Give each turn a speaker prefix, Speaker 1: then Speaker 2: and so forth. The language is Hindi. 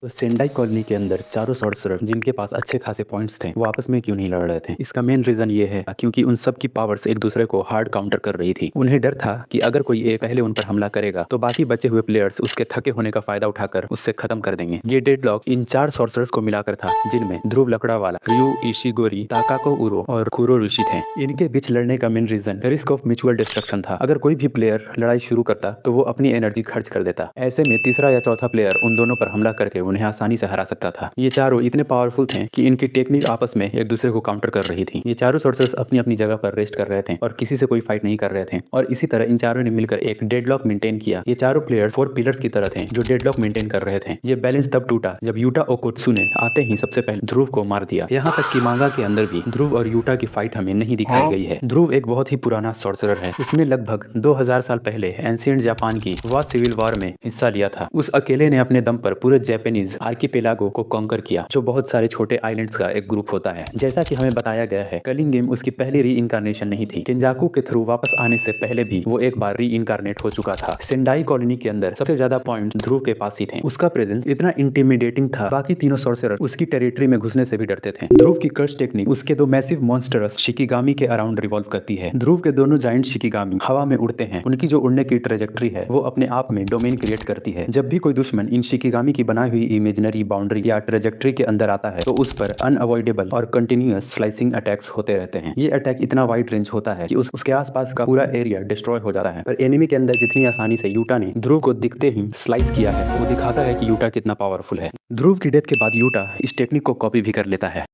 Speaker 1: तो सेंडाई कॉलोनी के अंदर चारों सॉर्सरर जिनके पास अच्छे खासे पॉइंट्स थे वो आपस में क्यों नहीं लड़ रहे थे। इसका मेन रीजन ये है क्योंकि उन सब की पावर्स एक दूसरे को हार्ड काउंटर कर रही थी। उन्हें डर था कि अगर कोई एक पहले उन पर हमला करेगा तो बाकी बचे हुए प्लेयर्स उसके थके होने का फायदा उठाकर उससे खत्म कर देंगे। ये डेडलॉक इन चार सॉर्सरर्स को मिलाकर था, जिनमें ध्रुव लकड़ा वाला, रयू इशिगोरी, ताकाको उरो और कुरो ऋषि थे। इनके बीच लड़ने का main reason risk of mutual destruction था। अगर कोई भी प्लेयर लड़ाई शुरू करता तो वो अपनी एनर्जी खर्च कर देता। ऐसे में तीसरा या चौथा प्लेयर उन दोनों पर हमला करके उन्हें आसानी से हरा सकता था। ये चारों इतने पावरफुल थे कि इनकी टेक्निक आपस में एक दूसरे को काउंटर कर रही थी। ये चारों सोर्सेस अपनी अपनी जगह पर रेस्ट कर रहे थे और किसी से कोई फाइट नहीं कर रहे थे, और इसी तरह इन चारों ने मिलकर एक डेडलॉक मेंटेन किया। ये चारों प्लेयर 4 पिलर्स की तरह थे जो डेडलॉक मेंटेन कर रहे थे। ये बैलेंस तब टूटा जब यूटा ओकोत्सु ने आते ही सबसे पहले ध्रुव को मार दिया। यहाँ तक कि मांगा के अंदर भी ध्रुव और यूटा की फाइट हमें नहीं दिखाई गई है। ध्रुव एक बहुत ही पुराना सॉर्सरर है। उसने लगभग 2000 साल पहले एंशिएंट जापान की वास्ट सिविल वॉर में हिस्सा लिया था। उस अकेले ने अपने दम पर पूरे जापानीज आर्किपेलागो को कॉन्कर किया, जो बहुत सारे छोटे आइलैंड्स का एक ग्रुप होता है। जैसा कि हमें बताया गया है, कलिंग गेम उसकी पहली री इनकारनेशन नहीं थी। केंजाकू के थ्रू वापस आने से पहले भी वो एक बार री इनकारनेट हो चुका था। सेंडाई कॉलोनी के अंदर सबसे ज्यादा पॉइंट ध्रुव के पास ही थे। उसका प्रेजेंस इतना इंटिमिडेटिंग था, बाकी तीनों सॉर्सरर उसकी टेरिटरी में घुसने से भी डरते थे। ध्रुव की कर्स टेक्निक उसके दो मैसिव मॉन्स्टर्स शिकिगामी के अराउंड रिवॉल्व करती है। ध्रुव के दोनों जाइंट शिकिगामी हवा में उड़ते हैं। उनकी जो उड़ने की ट्रेजेक्टरी है वो अपने आप में डोमेन क्रिएट करती है। जब भी कोई दुश्मन इन शिकिगामी की बनाई हुई इमेजिनरी बाउंड्री या ट्रेजेक्टरी के अंदर आता है तो उस पर अनअवॉइडेबल और कंटिन्यूअस स्लाइसिंग अटैक्स होते रहते हैं। ये अटैक इतना वाइड रेंज होता है कि उसके आसपास का पूरा एरिया डिस्ट्रॉय हो जाता है। पर एनिमी के अंदर जितनी आसानी से यूटा ने ध्रुव को दिखते ही स्लाइस किया है, वो दिखाता है कि यूटा कितना पावरफुल है। ध्रुव की डेथ के बाद यूटा इस टेक्निक को कॉपी भी कर लेता है।